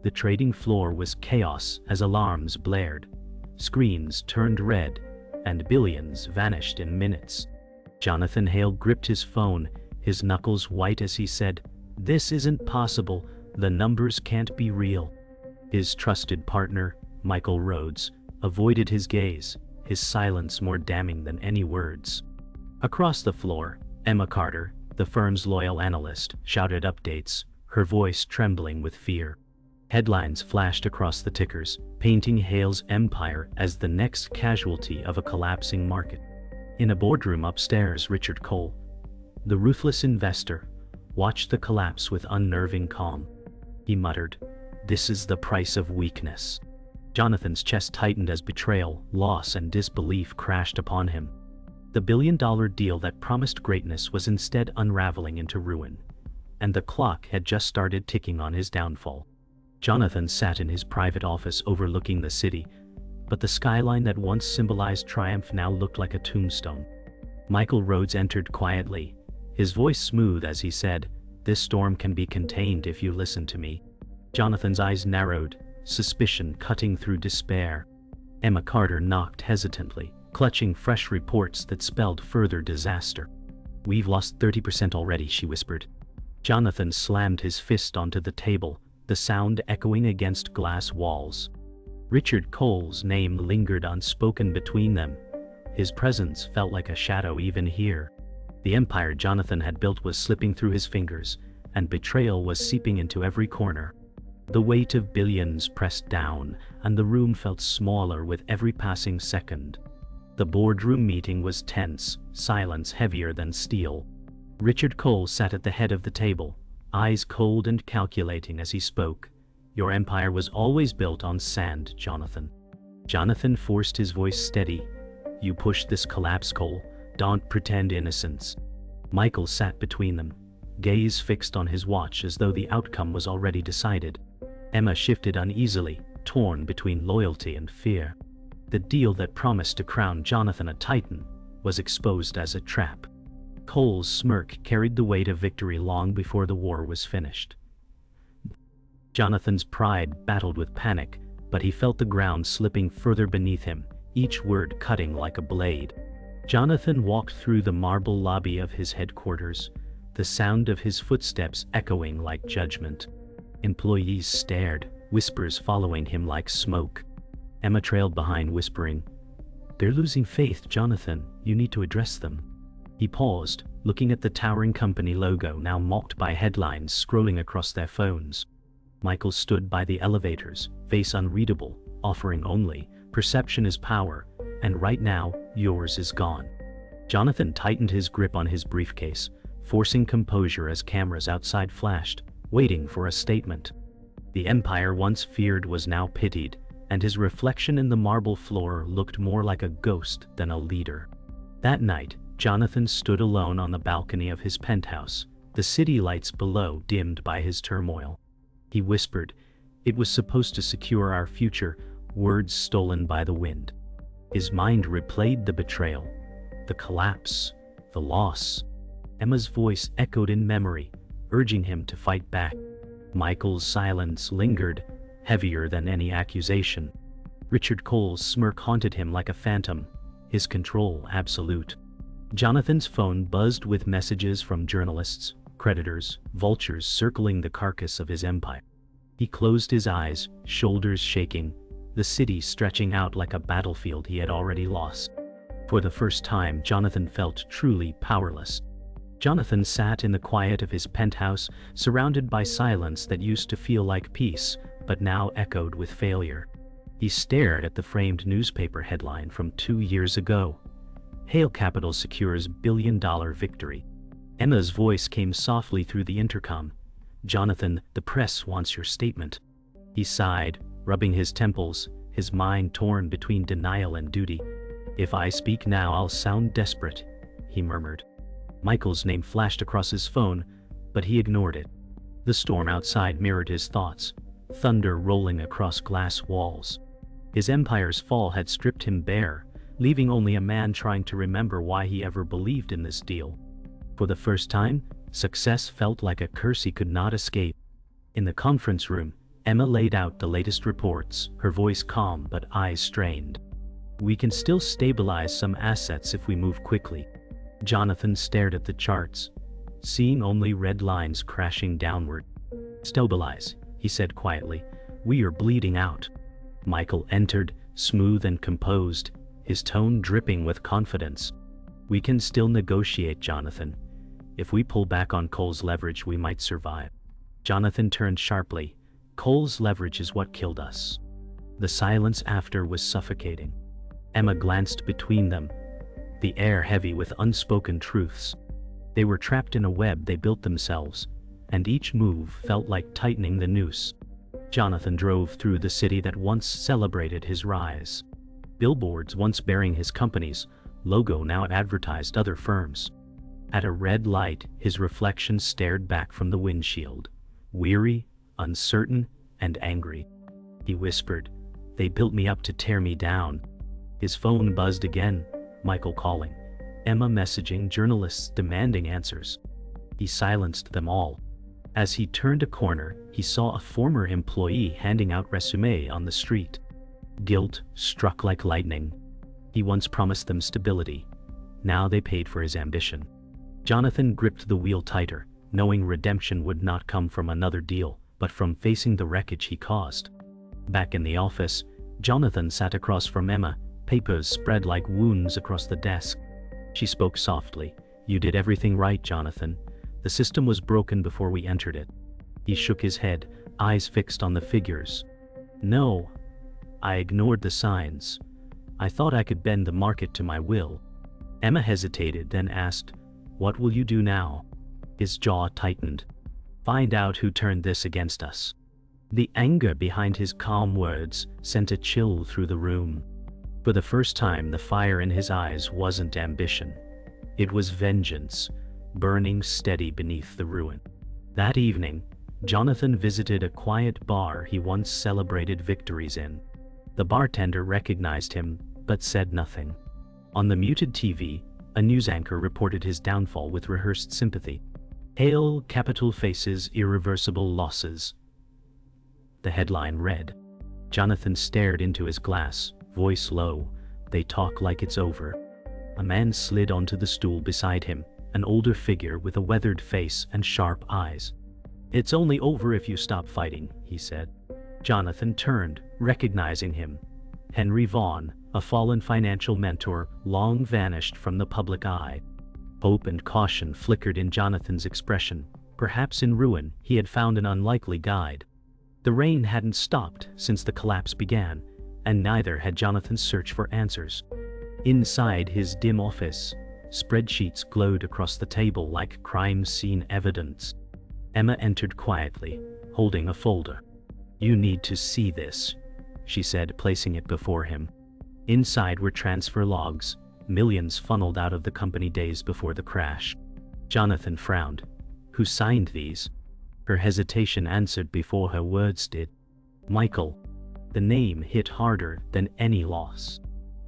The trading floor was chaos as alarms blared. Screens turned red, and billions vanished in minutes. Jonathan Hale gripped his phone, his knuckles white as he said, "This isn't possible, the numbers can't be real." His trusted partner, Michael Rhodes, avoided his gaze, his silence more damning than any words. Across the floor, Emma Carter, the firm's loyal analyst, shouted updates, her voice trembling with fear. Headlines flashed across the tickers, painting Hale's empire as the next casualty of a collapsing market. In a boardroom upstairs, Richard Cole, the ruthless investor, watched the collapse with unnerving calm. He muttered, "This is the price of weakness." Jonathan's chest tightened as betrayal, loss, and disbelief crashed upon him. The billion-dollar deal that promised greatness was instead unraveling into ruin, and the clock had just started ticking on his downfall. Jonathan sat in his private office overlooking the city, but the skyline that once symbolized triumph now looked like a tombstone. Michael Rhodes entered quietly, his voice smooth as he said, "This storm can be contained if you listen to me." Jonathan's eyes narrowed, suspicion cutting through despair. Emma Carter knocked hesitantly, clutching fresh reports that spelled further disaster. "We've lost 30% already," she whispered. Jonathan slammed his fist onto the table, the sound echoing against glass walls. Richard Cole's name lingered unspoken between them. His presence felt like a shadow even here. The empire Jonathan had built was slipping through his fingers, and betrayal was seeping into every corner. The weight of billions pressed down, and the room felt smaller with every passing second. The boardroom meeting was tense, silence heavier than steel. Richard Cole sat at the head of the table, eyes cold and calculating as he spoke. "Your empire was always built on sand, Jonathan." Jonathan forced his voice steady. "You pushed this collapse, Cole. Don't pretend innocence." Michael sat between them, gaze fixed on his watch as though the outcome was already decided. Emma shifted uneasily, torn between loyalty and fear. The deal that promised to crown Jonathan a titan was exposed as a trap. Cole's smirk carried the weight of victory long before the war was finished. Jonathan's pride battled with panic, but he felt the ground slipping further beneath him, each word cutting like a blade. Jonathan walked through the marble lobby of his headquarters, the sound of his footsteps echoing like judgment. Employees stared, whispers following him like smoke. Emma trailed behind, whispering, "They're losing faith, Jonathan. You need to address them." He paused, looking at the towering company logo now mocked by headlines scrolling across their phones. Michael stood by the elevators, face unreadable, offering only, "Perception is power, and right now, yours is gone." Jonathan tightened his grip on his briefcase, forcing composure as cameras outside flashed, waiting for a statement. The empire once feared was now pitied, and his reflection in the marble floor looked more like a ghost than a leader. That night, Jonathan stood alone on the balcony of his penthouse, the city lights below dimmed by his turmoil. He whispered, "It was supposed to secure our future," words stolen by the wind. His mind replayed the betrayal, the collapse, the loss. Emma's voice echoed in memory, urging him to fight back. Michael's silence lingered, heavier than any accusation. Richard Cole's smirk haunted him like a phantom, his control absolute. Jonathan's phone buzzed with messages from journalists, creditors, vultures circling the carcass of his empire. He closed his eyes, shoulders shaking, the city stretching out like a battlefield he had already lost. For the first time, Jonathan felt truly powerless. Jonathan sat in the quiet of his penthouse, surrounded by silence that used to feel like peace, but now echoed with failure. He stared at the framed newspaper headline from 2 years ago. "Hale Capital secures billion-dollar victory." Emma's voice came softly through the intercom. "Jonathan, the press wants your statement." He sighed, rubbing his temples, his mind torn between denial and duty. "If I speak now, I'll sound desperate," he murmured. Michael's name flashed across his phone, but he ignored it. The storm outside mirrored his thoughts, thunder rolling across glass walls. His empire's fall had stripped him bare, leaving only a man trying to remember why he ever believed in this deal. For the first time, success felt like a curse he could not escape. In the conference room, Emma laid out the latest reports, her voice calm but eyes strained. We can still stabilize some assets if we move quickly. Jonathan stared at the charts, seeing only red lines crashing downward. Stabilize, he said quietly. We are bleeding out. Michael entered, smooth and composed, his tone dripping with confidence. We can still negotiate, Jonathan. If we pull back on Cole's leverage, we might survive. Jonathan turned sharply. Cole's leverage is what killed us. The silence after was suffocating. Emma glanced between them, the air heavy with unspoken truths. They were trapped in a web they built themselves, and each move felt like tightening the noose. Jonathan drove through the city that once celebrated his rise. Billboards once bearing his company's logo now advertised other firms. At a red light, his reflection stared back from the windshield, weary, uncertain, and angry. He whispered, "They built me up to tear me down." His phone buzzed again, Michael calling, Emma messaging, journalists demanding answers. He silenced them all. As he turned a corner, he saw a former employee handing out resume on the street. Guilt struck like lightning. He once promised them stability. Now they paid for his ambition. Jonathan gripped the wheel tighter, knowing redemption would not come from another deal, but from facing the wreckage he caused. Back in the office, Jonathan sat across from Emma, papers spread like wounds across the desk. She spoke softly. "You did everything right, Jonathan. The system was broken before we entered it." He shook his head, eyes fixed on the figures. "No. I ignored the signs. I thought I could bend the market to my will." Emma hesitated, then asked, "What will you do now?" His jaw tightened. "Find out who turned this against us." The anger behind his calm words sent a chill through the room. For the first time, the fire in his eyes wasn't ambition. It was vengeance, burning steady beneath the ruin. That evening, Jonathan visited a quiet bar he once celebrated victories in. The bartender recognized him, but said nothing. On the muted TV, a news anchor reported his downfall with rehearsed sympathy. "Hale Capital faces irreversible losses," the headline read. Jonathan stared into his glass, voice low. "They talk like it's over." A man slid onto the stool beside him, an older figure with a weathered face and sharp eyes. "It's only over if you stop fighting," he said. Jonathan turned, recognizing him. Henry Vaughn, a fallen financial mentor, long vanished from the public eye. Hope and caution flickered in Jonathan's expression. Perhaps in ruin, he had found an unlikely guide. The rain hadn't stopped since the collapse began, and neither had Jonathan's search for answers. Inside his dim office, spreadsheets glowed across the table like crime scene evidence. Emma entered quietly, holding a folder. "You need to see this," she said, placing it before him. Inside were transfer logs, millions funneled out of the company days before the crash. Jonathan frowned. "Who signed these?" Her hesitation answered before her words did. "Michael." The name hit harder than any loss.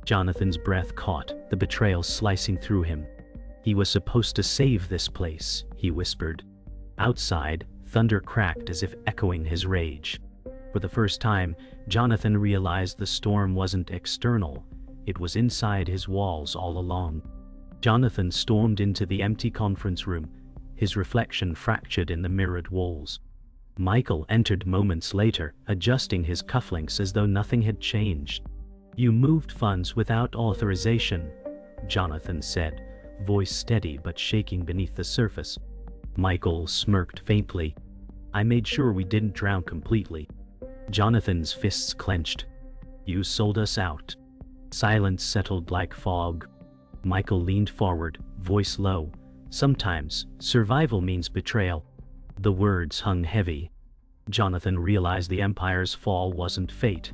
Jonathan's breath caught, the betrayal slicing through him. "He was supposed to save this place," he whispered. Outside, thunder cracked as if echoing his rage. For the first time, Jonathan realized the storm wasn't external, it was inside his walls all along. Jonathan stormed into the empty conference room, his reflection fractured in the mirrored walls. Michael entered moments later, adjusting his cufflinks as though nothing had changed. "You moved funds without authorization," Jonathan said, voice steady but shaking beneath the surface. Michael smirked faintly. "I made sure we didn't drown completely." Jonathan's fists clenched. "You sold us out." Silence settled like fog. Michael leaned forward, voice low. "Sometimes, survival means betrayal." The words hung heavy. Jonathan realized the empire's fall wasn't fate.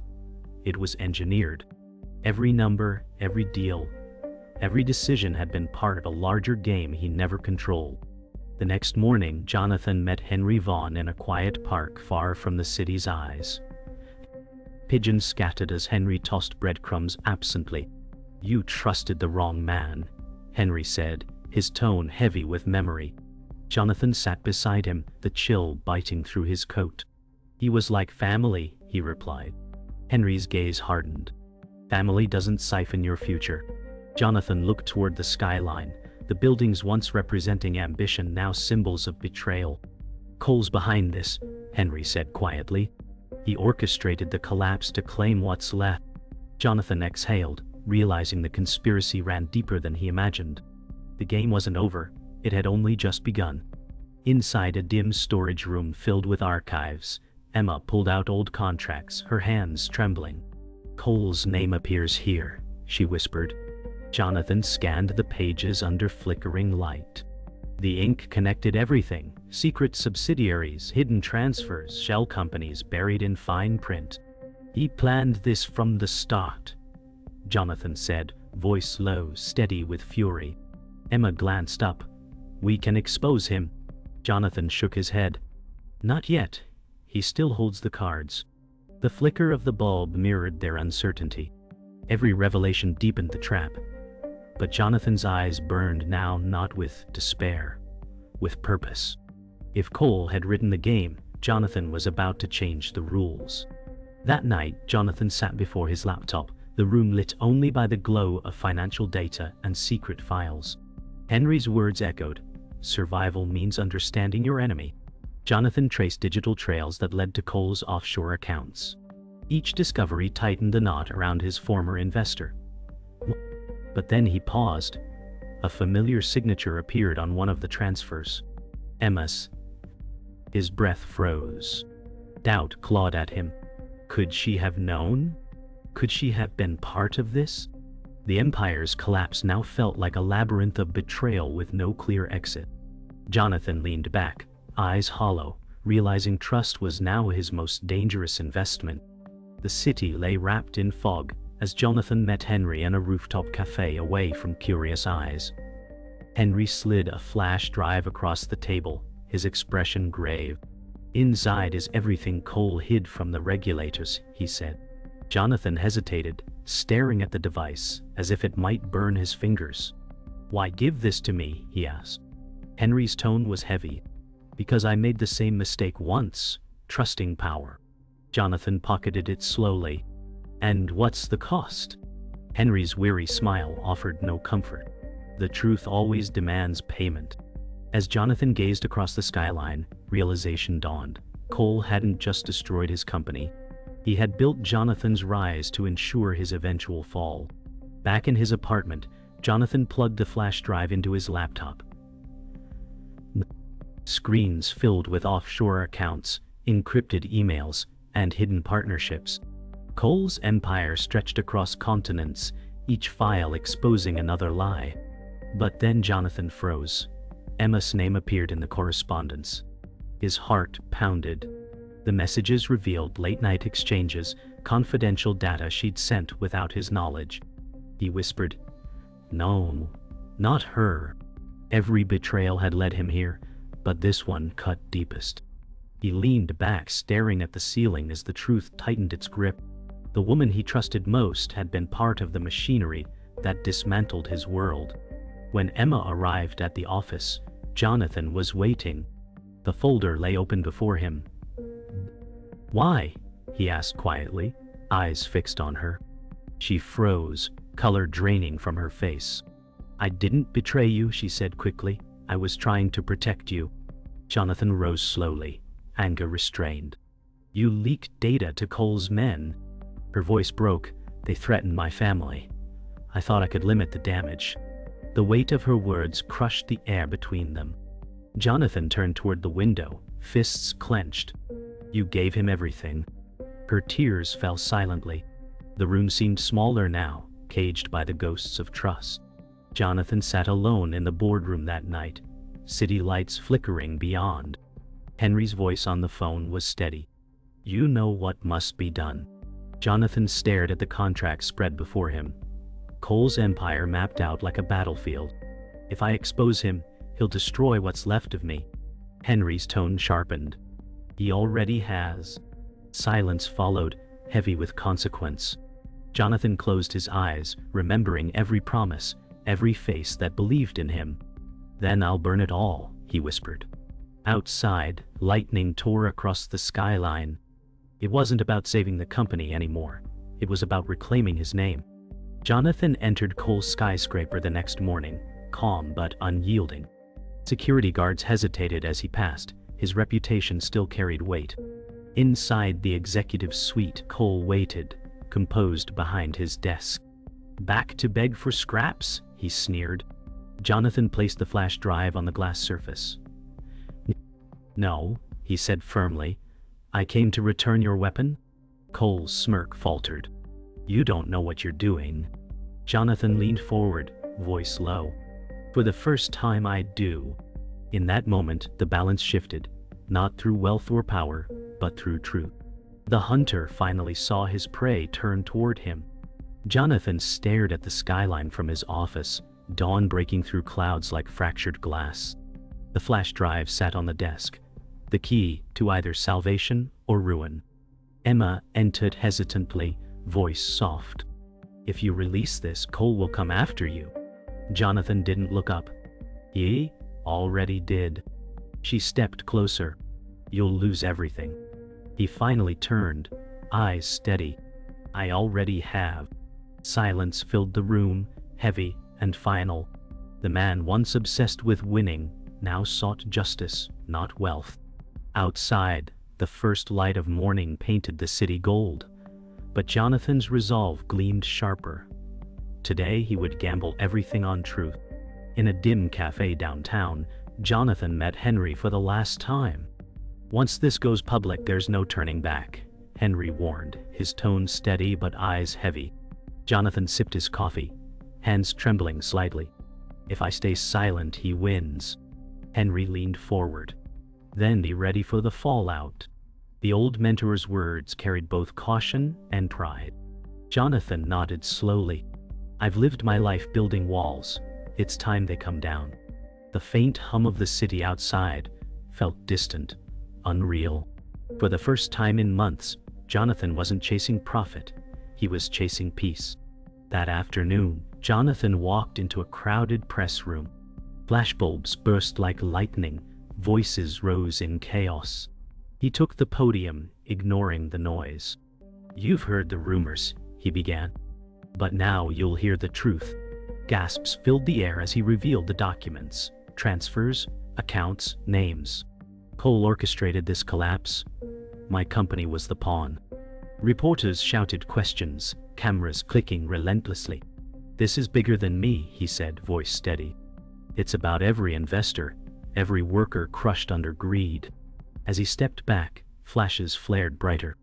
It was engineered. Every number, every deal, every decision had been part of a larger game he never controlled. The next morning, Jonathan met Henry Vaughn in a quiet park far from the city's eyes. Pigeons scattered as Henry tossed breadcrumbs absently. "You trusted the wrong man," Henry said, his tone heavy with memory. Jonathan sat beside him, the chill biting through his coat. He was like family, he replied. Henry's gaze hardened. Family doesn't siphon your future. Jonathan looked toward the skyline, the buildings once representing ambition now symbols of betrayal. Cole's behind this, Henry said quietly. He orchestrated the collapse to claim what's left. Jonathan exhaled, realizing the conspiracy ran deeper than he imagined. The game wasn't over, it had only just begun. Inside a dim storage room filled with archives, Emma pulled out old contracts, her hands trembling. Cole's name appears here, she whispered. Jonathan scanned the pages under flickering light. The ink connected everything: secret subsidiaries, hidden transfers, shell companies buried in fine print. He planned this from the start, Jonathan said, voice low, steady with fury. Emma glanced up. We can expose him. Jonathan shook his head. Not yet. He still holds the cards. The flicker of the bulb mirrored their uncertainty. Every revelation deepened the trap. But Jonathan's eyes burned now not with despair, with purpose. If Cole had written the game, Jonathan was about to change the rules. That night, Jonathan sat before his laptop, the room lit only by the glow of financial data and secret files. Henry's words echoed, "Survival means understanding your enemy." Jonathan traced digital trails that led to Cole's offshore accounts. Each discovery tightened the knot around his former investor. But then he paused. A familiar signature appeared on one of the transfers. Emma's. His breath froze. Doubt clawed at him. Could she have known? Could she have been part of this? The Empire's collapse now felt like a labyrinth of betrayal with no clear exit. Jonathan leaned back, eyes hollow, realizing trust was now his most dangerous investment. The city lay wrapped in fog as Jonathan met Henry in a rooftop cafe away from curious eyes. Henry slid a flash drive across the table, his expression grave. Inside is everything Cole hid from the regulators, he said. Jonathan hesitated, staring at the device, as if it might burn his fingers. Why give this to me? He asked. Henry's tone was heavy. Because I made the same mistake once, trusting power. Jonathan pocketed it slowly. And what's the cost? Henry's weary smile offered no comfort. The truth always demands payment. As Jonathan gazed across the skyline, realization dawned. Cole hadn't just destroyed his company. He had built Jonathan's rise to ensure his eventual fall. Back in his apartment, Jonathan plugged the flash drive into his laptop. Screens filled with offshore accounts, encrypted emails, and hidden partnerships. Cole's empire stretched across continents, each file exposing another lie. But then Jonathan froze. Emma's name appeared in the correspondence. His heart pounded. The messages revealed late-night exchanges, confidential data she'd sent without his knowledge. He whispered, "No, not her." Every betrayal had led him here, but this one cut deepest. He leaned back, staring at the ceiling as the truth tightened its grip. The woman he trusted most had been part of the machinery that dismantled his world. When Emma arrived at the office, Jonathan was waiting. The folder lay open before him. "Why?" he asked quietly, eyes fixed on her. She froze, color draining from her face. "I didn't betray you," she said quickly. "I was trying to protect you." Jonathan rose slowly, anger restrained. "You leaked data to Cole's men." Her voice broke. "They threatened my family. I thought I could limit the damage." The weight of her words crushed the air between them. Jonathan turned toward the window, fists clenched. "You gave him everything." Her tears fell silently. The room seemed smaller now, caged by the ghosts of trust. Jonathan sat alone in the boardroom that night, city lights flickering beyond. Henry's voice on the phone was steady. "You know what must be done." Jonathan stared at the contract spread before him. Cole's empire mapped out like a battlefield. "If I expose him, he'll destroy what's left of me." Henry's tone sharpened. "He already has." Silence followed, heavy with consequence. Jonathan closed his eyes, remembering every promise, every face that believed in him. "Then I'll burn it all," he whispered. Outside, lightning tore across the skyline. It wasn't about saving the company anymore. It was about reclaiming his name. Jonathan entered Cole's skyscraper the next morning, calm but unyielding. Security guards hesitated as he passed. His reputation still carried weight. Inside the executive suite, Cole waited, composed behind his desk. "Back to beg for scraps?" he sneered. Jonathan placed the flash drive on the glass surface. "No," he said firmly. "I came to return your weapon." Cole's smirk faltered. "You don't know what you're doing." Jonathan leaned forward, voice low. "For the first time I do." In that moment, the balance shifted, not through wealth or power, but through truth. The hunter finally saw his prey turn toward him. Jonathan stared at the skyline from his office, dawn breaking through clouds like fractured glass. The flash drive sat on the desk, the key to either salvation or ruin. Emma entered hesitantly, voice soft. "If you release this, Cole will come after you." Jonathan didn't look up. "He already did." She stepped closer. "You'll lose everything." He finally turned, eyes steady. "I already have." Silence filled the room, heavy and final. The man once obsessed with winning now sought justice, not wealth. Outside, the first light of morning painted the city gold. But Jonathan's resolve gleamed sharper. Today he would gamble everything on truth. In a dim cafe downtown, Jonathan met Henry for the last time. "Once this goes public, there's no turning back," Henry warned, his tone steady but eyes heavy. Jonathan sipped his coffee, hands trembling slightly. "If I stay silent, he wins." Henry leaned forward. "Then be ready for the fallout." The old mentor's words carried both caution and pride. Jonathan nodded slowly. "I've lived my life building walls. It's time they come down." The faint hum of the city outside felt distant, unreal. For the first time in months, Jonathan wasn't chasing profit. He was chasing peace. That afternoon, Jonathan walked into a crowded press room. Flashbulbs burst like lightning, voices rose in chaos. He took the podium, ignoring the noise. "You've heard the rumors," he began. "But now you'll hear the truth." Gasps filled the air as he revealed the documents, transfers, accounts, names. Cole orchestrated this collapse. My company was the pawn. Reporters shouted questions, cameras clicking relentlessly. "This is bigger than me," he said, voice steady. "It's about every investor, every worker crushed under greed." As he stepped back, flashes flared brighter.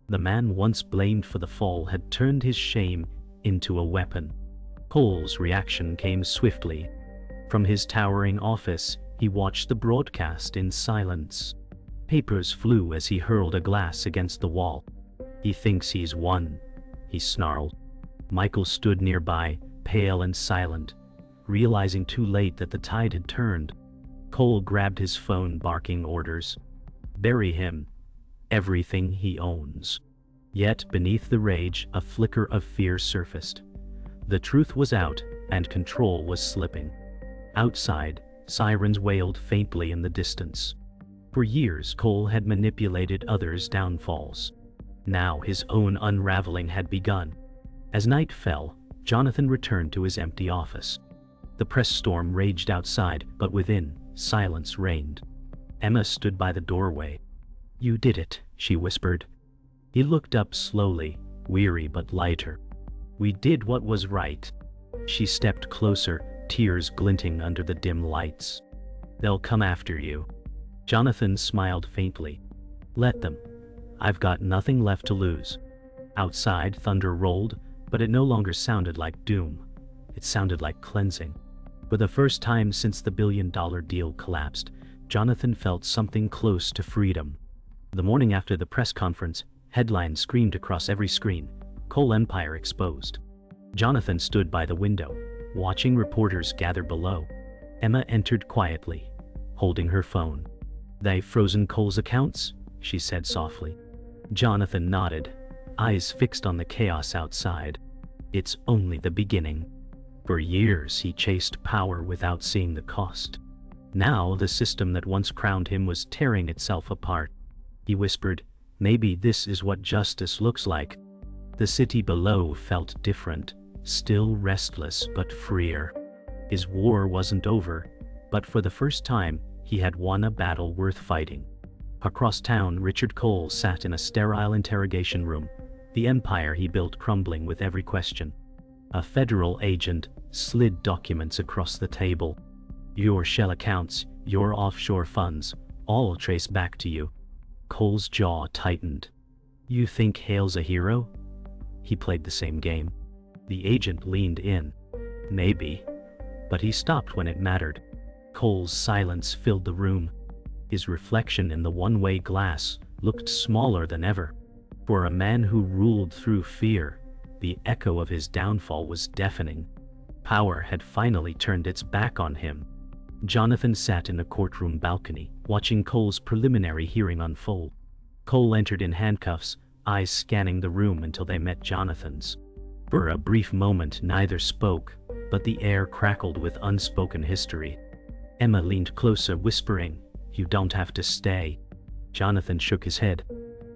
The man once blamed for the fall had turned his shame into a weapon. Cole's reaction came swiftly. From his towering office, he watched the broadcast in silence. Papers flew as he hurled a glass against the wall. "He thinks he's won," he snarled. Michael stood nearby, pale and silent, realizing too late that the tide had turned. Cole grabbed his phone, barking orders. "Bury him. Everything he owns." Yet beneath the rage, a flicker of fear surfaced. The truth was out, and control was slipping. Outside, sirens wailed faintly in the distance. For years, Cole had manipulated others' downfalls. Now his own unraveling had begun. As night fell, Jonathan returned to his empty office. The press storm raged outside, but within, silence reigned. Emma stood by the doorway. "You did it," she whispered. He looked up slowly, weary but lighter. "We did what was right." She stepped closer, tears glinting under the dim lights. "They'll come after you." Jonathan smiled faintly. "Let them. I've got nothing left to lose." Outside, thunder rolled, but it no longer sounded like doom. It sounded like cleansing. For the first time since the billion-dollar deal collapsed, Jonathan felt something close to freedom. The morning after the press conference, headlines screamed across every screen, "Coal Empire exposed." Jonathan stood by the window, watching reporters gather below. Emma entered quietly, holding her phone. "They've frozen Cole's accounts?" she said softly. Jonathan nodded, eyes fixed on the chaos outside. "It's only the beginning." For years he chased power without seeing the cost. Now the system that once crowned him was tearing itself apart. He whispered, Maybe this is what justice looks like. The city below felt different, still restless but freer. His war wasn't over, but for the first time, he had won a battle worth fighting. Across town, Richard Cole sat in a sterile interrogation room, the empire he built crumbling with every question. A federal agent slid documents across the table. Your shell accounts, your offshore funds, all trace back to you. Cole's jaw tightened. You think Hale's a hero? He played the same game. The agent leaned in. Maybe. But he stopped when it mattered. Cole's silence filled the room. His reflection in the one-way glass looked smaller than ever. For a man who ruled through fear, the echo of his downfall was deafening. Power had finally turned its back on him. Jonathan sat in the courtroom balcony, watching Cole's preliminary hearing unfold. Cole entered in handcuffs, eyes scanning the room until they met Jonathan's. For a brief moment neither spoke, but the air crackled with unspoken history. Emma leaned closer, whispering, "You don't have to stay." Jonathan shook his head.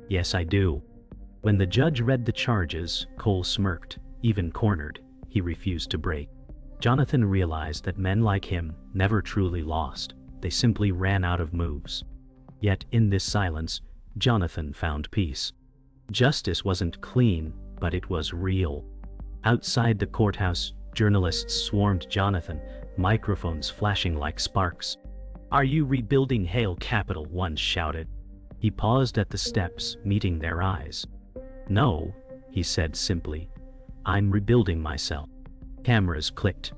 "Yes, I do." When the judge read the charges, Cole smirked. Even cornered, he refused to break. Jonathan realized that men like him never truly lost. They simply ran out of moves. Yet in this silence, Jonathan found peace. Justice wasn't clean, but it was real. Outside the courthouse, journalists swarmed Jonathan, microphones flashing like sparks. "Are you rebuilding Hale Capital?" one shouted. He paused at the steps, meeting their eyes. "No," he said simply. "I'm rebuilding myself." Cameras clicked,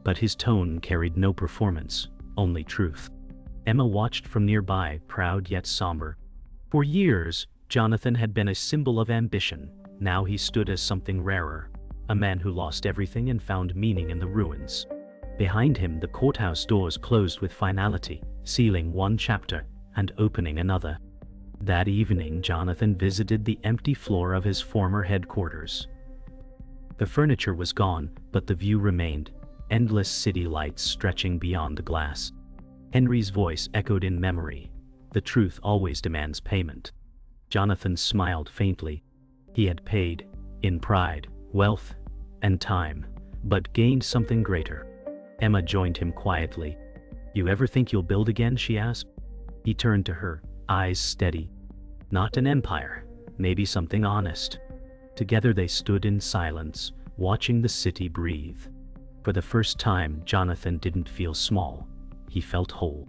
but his tone carried no performance, only truth. Emma watched from nearby, proud yet somber. For years, Jonathan had been a symbol of ambition. Now he stood as something rarer, a man who lost everything and found meaning in the ruins. Behind him, the courthouse doors closed with finality, sealing one chapter and opening another. That evening, Jonathan visited the empty floor of his former headquarters. The furniture was gone, but the view remained, endless city lights stretching beyond the glass. Henry's voice echoed in memory. The truth always demands payment. Jonathan smiled faintly. He had paid, in pride, wealth, and time, but gained something greater. Emma joined him quietly. "You ever think you'll build again?" she asked. He turned to her, eyes steady. "Not an empire, maybe something honest." Together they stood in silence, watching the city breathe. For the first time, Jonathan didn't feel small. He felt whole.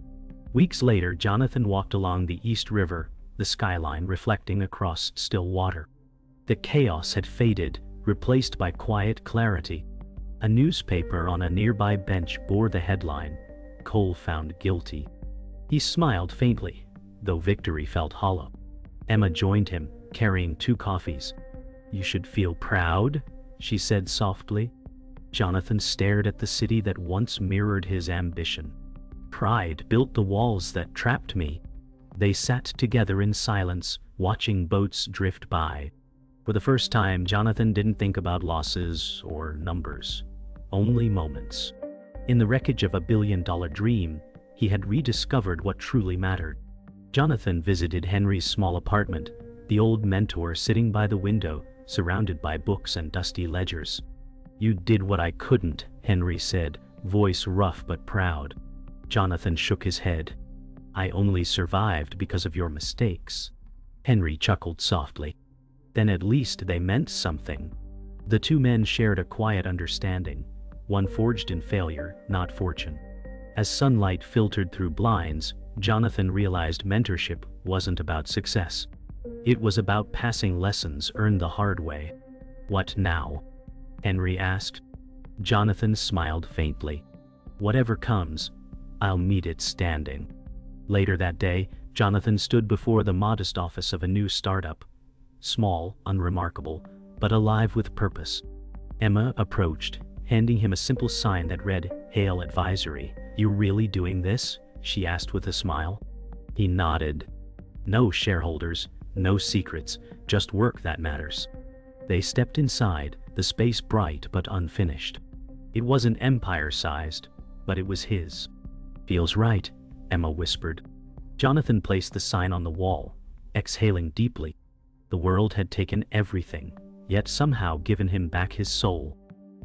Weeks later, Jonathan walked along the East River, the skyline reflecting across still water. The chaos had faded, replaced by quiet clarity. A newspaper on a nearby bench bore the headline, "Cole found guilty." He smiled faintly, though victory felt hollow. Emma joined him, carrying 2 coffees. "You should feel proud," she said softly. Jonathan stared at the city that once mirrored his ambition. "Pride built the walls that trapped me." They sat together in silence, watching boats drift by. For the first time, Jonathan didn't think about losses or numbers, only moments. In the wreckage of a billion-dollar dream, he had rediscovered what truly mattered. Jonathan visited Henry's small apartment, the old mentor sitting by the window, surrounded by books and dusty ledgers. "You did what I couldn't," Henry said, voice rough but proud. Jonathan shook his head. "I only survived because of your mistakes." Henry chuckled softly. Then at least they meant something. The 2 men shared a quiet understanding, one forged in failure, not fortune. As sunlight filtered through blinds, Jonathan realized mentorship wasn't about success. It was about passing lessons earned the hard way. "What now?" Henry asked. Jonathan smiled faintly. "Whatever comes, I'll meet it standing." Later that day, Jonathan stood before the modest office of a new startup. Small, unremarkable, but alive with purpose. Emma approached, handing him a simple sign that read, "Hale Advisory." "You really doing this?" she asked with a smile. He nodded. "No shareholders, no secrets, just work that matters." They stepped inside, the space bright but unfinished. It wasn't empire-sized, but it was his. "Feels right," Emma whispered. Jonathan placed the sign on the wall, exhaling deeply. The world had taken everything, yet somehow given him back his soul.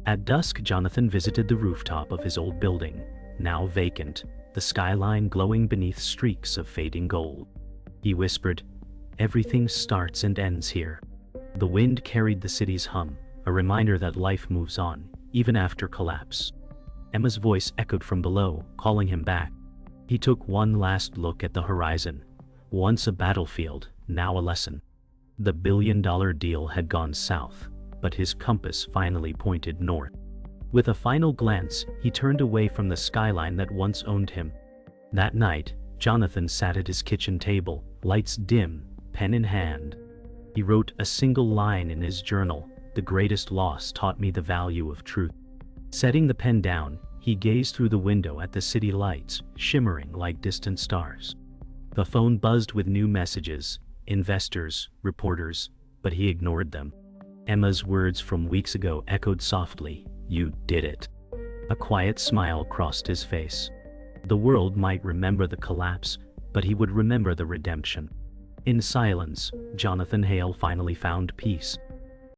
At dusk, Jonathan visited the rooftop of his old building, now vacant, the skyline glowing beneath streaks of fading gold. He whispered, "Everything starts and ends here." The wind carried the city's hum, a reminder that life moves on, even after collapse. Emma's voice echoed from below, calling him back. He took one last look at the horizon. Once a battlefield, now a lesson. The billion-dollar deal had gone south, but his compass finally pointed north. With a final glance, he turned away from the skyline that once owned him. That night, Jonathan sat at his kitchen table, lights dim, pen in hand. He wrote a single line in his journal, "The greatest loss taught me the value of truth." Setting the pen down, he gazed through the window at the city lights, shimmering like distant stars. The phone buzzed with new messages, investors, reporters, but he ignored them. Emma's words from weeks ago echoed softly, "You did it." A quiet smile crossed his face. The world might remember the collapse, but he would remember the redemption. In silence, Jonathan Hale finally found peace.